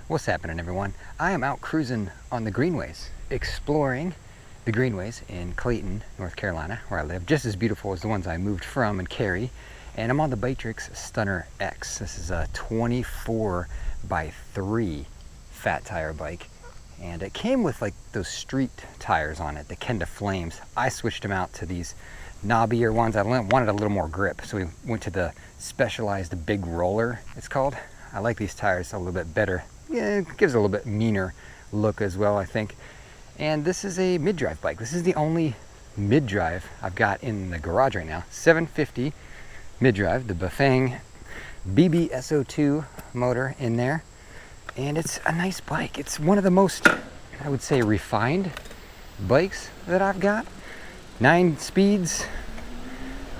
What's happening, everyone? I am out cruising on the greenways, exploring the greenways in Clayton, North Carolina, where I live, just as beautiful as the ones I moved from in Cary. And I'm on the Bike Stunner X. This is a 24x3 fat tire bike. And it came with like those street tires on it, the Kenda Flames. I switched them out to these knobbier ones. I wanted a little more grip, so we went to the Specialized Big Roller, it's called. I like these tires a little bit better. Yeah, it gives a little bit meaner look as well, I think. And this is a mid-drive bike. This is the only mid-drive I've got in the garage right now. 750 mid-drive, the Bafang BBSO2 motor in there. And it's a nice bike. It's one of the most, I would say, refined bikes that I've got. 9 speeds.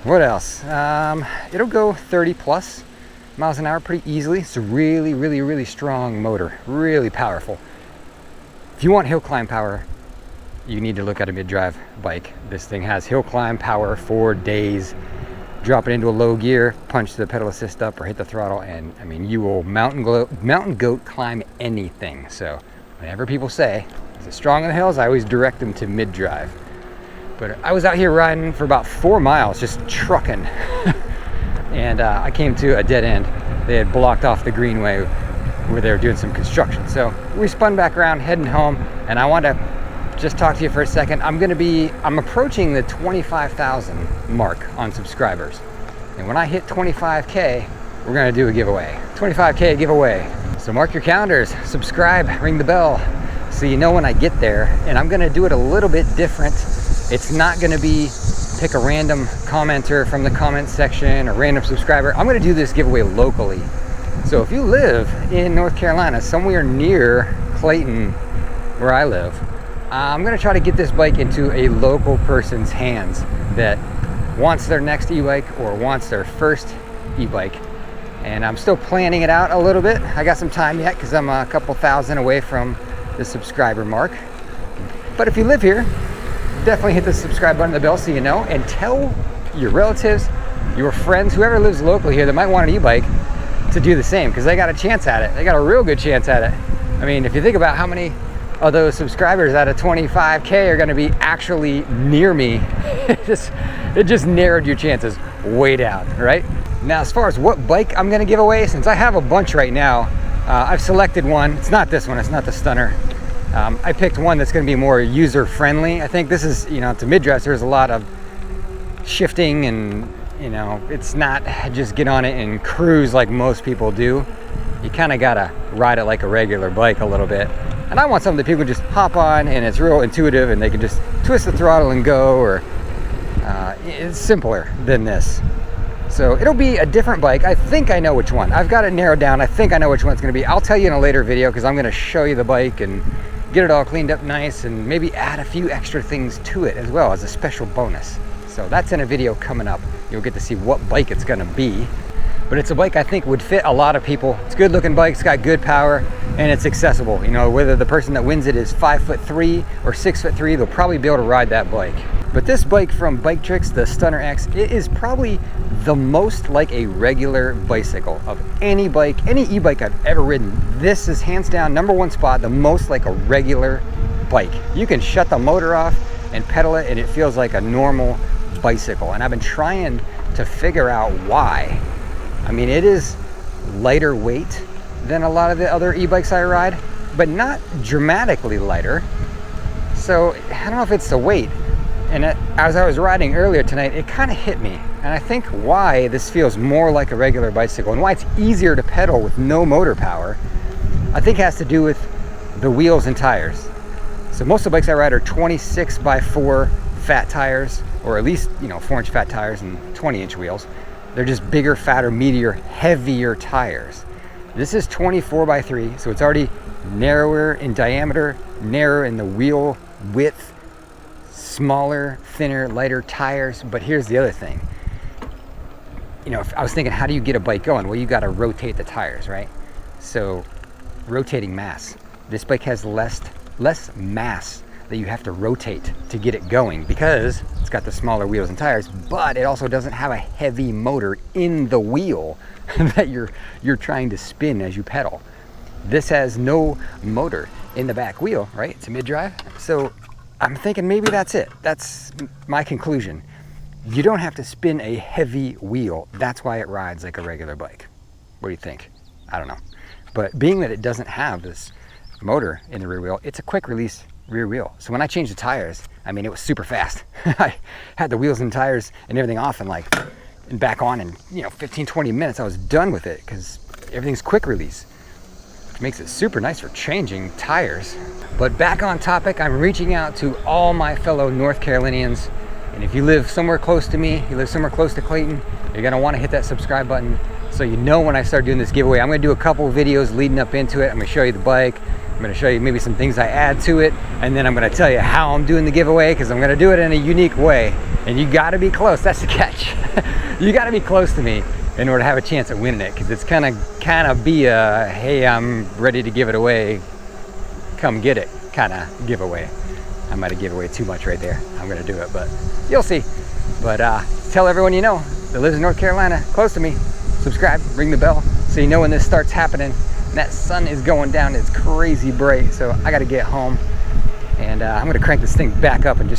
What else? It'll go 30 plus miles an hour pretty easily. It's a really strong motor, really powerful. If you want hill climb power, you need to look at a mid-drive bike. This thing has hill climb power for days. Drop it into a low gear, punch the pedal assist up or hit the throttle, and I mean, you will mountain goat climb anything. So whenever people say, is it strong in the hills? I always direct them to mid-drive. But I was out here riding for about 4 miles, just trucking. And I came to a dead end. They had blocked off the greenway where they were doing some construction. So we spun back around, heading home, and I want to just talk to you for a second. I'm approaching the 25,000 mark on subscribers. And when I hit 25K, we're gonna do a giveaway. 25K giveaway. So mark your calendars, subscribe, ring the bell, so you know when I get there. And I'm gonna do it a little bit different. It's not gonna be pick a random commenter from the comment section, a random subscriber. I'm gonna do this giveaway locally. So if you live in North Carolina, somewhere near Clayton, where I live, I'm gonna try to get this bike into a local person's hands that wants their next e-bike or wants their first e-bike. And I'm still planning it out a little bit. I got some time yet because I'm a couple thousand away from the subscriber mark. But if you live here, definitely hit the subscribe button and the bell so you know, and tell your relatives, your friends, whoever lives locally here that might want an e-bike to do the same, because they got a chance at it. They got a real good chance at it. I mean, if you think about how many of those subscribers out of 25K are going to be actually near me, it just narrowed your chances way down, right? Now, as far as what bike I'm going to give away, since I have a bunch right now, I've selected one. It's not this one, it's not the Stunner. I picked one that's going to be more user-friendly. I think this is, it's a mid-drive, so there's a lot of shifting and, it's not just get on it and cruise like most people do. You kind of got to ride it like a regular bike a little bit. And I want something that people can just hop on and it's real intuitive and they can just twist the throttle and go, or it's simpler than this. So it'll be a different bike. I think I know which one. I've got it narrowed down. I think I know which one it's going to be. I'll tell you in a later video because I'm going to show you the bike and get it all cleaned up nice and maybe add a few extra things to it as well as a special bonus. So that's in a video coming up. You'll get to see what bike it's going to be. But it's a bike I think would fit a lot of people. It's a good looking bike, it's got good power, and it's accessible. Whether the person that wins it is 5'3" or 6'3", they'll probably be able to ride that bike. But this bike from Bike Tricks, the Stunner X, it is probably the most like a regular bicycle of any bike, any e-bike I've ever ridden. This is hands down #1 spot, the most like a regular bike. You can shut the motor off and pedal it and it feels like a normal bicycle. And I've been trying to figure out why. I mean, it is lighter weight than a lot of the other e-bikes I ride, but not dramatically lighter. So I don't know if it's the weight. And as I was riding earlier tonight, it kind of hit me. And I think why this feels more like a regular bicycle and why it's easier to pedal with no motor power, I think has to do with the wheels and tires. So most of the bikes I ride are 26x4 fat tires, or at least, 4-inch fat tires and 20-inch wheels. They're just bigger, fatter, meatier, heavier tires. This is 24x3, so it's already narrower in diameter, narrower in the wheel width, smaller, thinner, lighter tires. But here's the other thing. If I was thinking, how do you get a bike going? Well, you got to rotate the tires, right? So rotating mass. This bike has less mass that you have to rotate to get it going because it's got the smaller wheels and tires, but it also doesn't have a heavy motor in the wheel that you're trying to spin as you pedal. This has no motor in the back wheel, right? It's a mid-drive. So I'm thinking maybe that's it. That's my conclusion. You don't have to spin a heavy wheel. That's why it rides like a regular bike. What do you think? I don't know. But being that it doesn't have this motor in the rear wheel, it's a quick release rear wheel. So when I changed the tires, I mean, it was super fast. I had the wheels and tires and everything off and back on in 15, 20 minutes. I was done with it because everything's quick release, which makes it super nice for changing tires. But back on topic, I'm reaching out to all my fellow North Carolinians. And if you live somewhere close to me, you live somewhere close to Clayton, you're gonna wanna hit that subscribe button so you know when I start doing this giveaway. I'm gonna do a couple videos leading up into it. I'm gonna show you the bike. I'm gonna show you maybe some things I add to it. And then I'm gonna tell you how I'm doing the giveaway because I'm gonna do it in a unique way. And you gotta be close, that's the catch. You gotta be close to me in order to have a chance at winning it, because it's kind of be a, hey, I'm ready to give it away, come get it kind of giveaway. I might have given away too much right there. I'm gonna do it, but you'll see. But tell everyone you know that lives in North Carolina, close to me, subscribe, ring the bell, so you know when this starts happening. And that sun is going down, it's crazy bright, so I gotta get home. And I'm gonna crank this thing back up and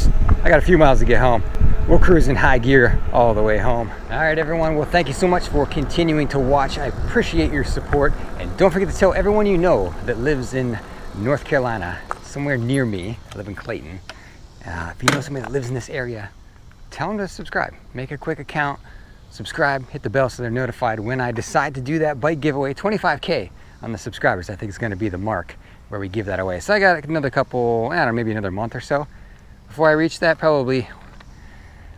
I got a few miles to get home. We'll cruise in high gear all the way home. All right, everyone, well, thank you so much for continuing to watch. I appreciate your support. And don't forget to tell everyone you know that lives in North Carolina, somewhere near me. I live in Clayton. If you know somebody that lives in this area, tell them to subscribe. Make a quick account, subscribe, hit the bell so they're notified when I decide to do that bike giveaway. 25K on the subscribers, I think is gonna be the mark where we give that away. So I got another couple, I don't know, maybe another month or so before I reach that. Probably,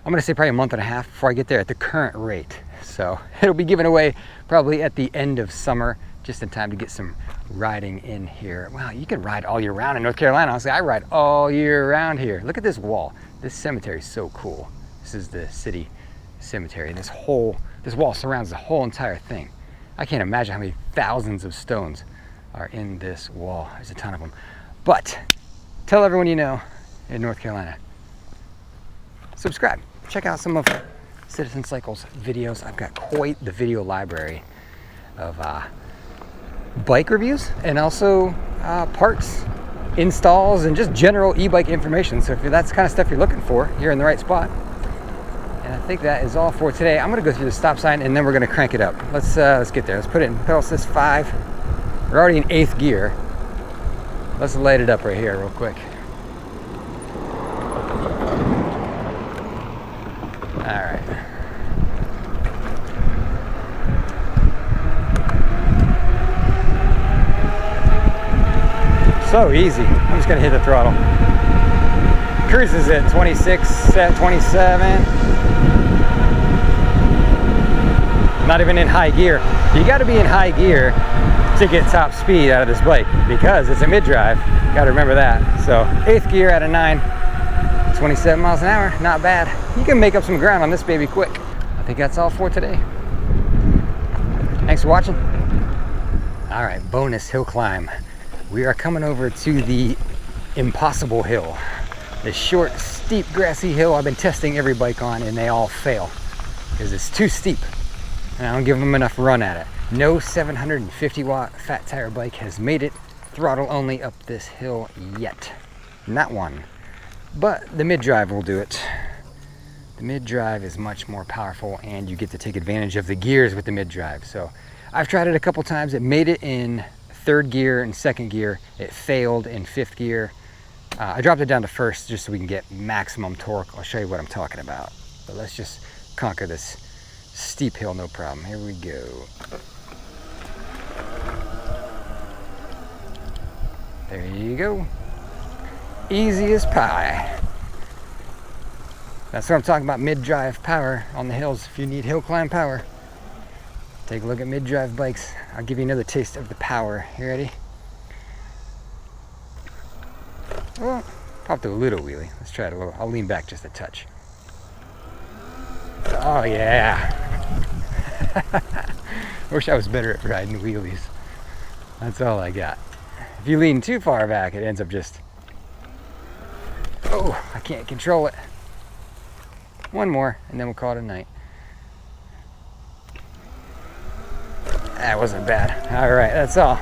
I'm gonna say probably a month and a half before I get there at the current rate. So it'll be given away probably at the end of summer, just in time to get some riding in here. Wow, you can ride all year round in North Carolina. Honestly, I ride all year round here. Look at this wall. This cemetery is so cool. This is the city cemetery. This wall surrounds the whole entire thing. I can't imagine how many thousands of stones are in this wall. There's a ton of them. But tell everyone you know in North Carolina. Subscribe. Check out some of Citizen Cycle's videos. I've got quite the video library of bike reviews and also parts, installs, and just general e-bike information. So if that's the kind of stuff you're looking for, you're in the right spot. And I think that is all for today. I'm gonna go through the stop sign and then we're gonna crank it up. Let's get there. Let's put it in pedal assist 5. We're already in 8th gear. Let's light it up right here real quick. All right. So easy. I'm just gonna hit the throttle. Cruise is at 26, at 27. Not even in high gear. You gotta be in high gear to get top speed out of this bike because it's a mid-drive. Gotta remember that. So 8th gear out of 9, 27 miles an hour, not bad. You can make up some ground on this baby quick. I think that's all for today. Thanks for watching. All right, bonus hill climb. We are coming over to the impossible hill. This short, steep, grassy hill I've been testing every bike on and they all fail because it's too steep and I don't give them enough run at it. No 750 watt fat tire bike has made it throttle only up this hill yet. Not one. But the mid-drive will do it. The mid-drive is much more powerful and you get to take advantage of the gears with the mid-drive. So I've tried it a couple times. It made it in 3rd gear and 2nd gear. It failed in 5th gear. I dropped it down to 1st just so we can get maximum torque. I'll show you what I'm talking about. But let's just conquer this steep hill, no problem. Here we go. There you go. Easy as pie. That's what I'm talking about, mid-drive power on the hills. If you need hill climb power, take a look at mid-drive bikes. I'll give you another taste of the power. You ready? Well, pop to a little wheelie. Let's try it a little. I'll lean back just a touch. Oh yeah. Wish I was better at riding wheelies. That's all I got. If you lean too far back, it ends up just, oh, I can't control it. One more, and then we'll call it a night. That wasn't bad. All right, that's all.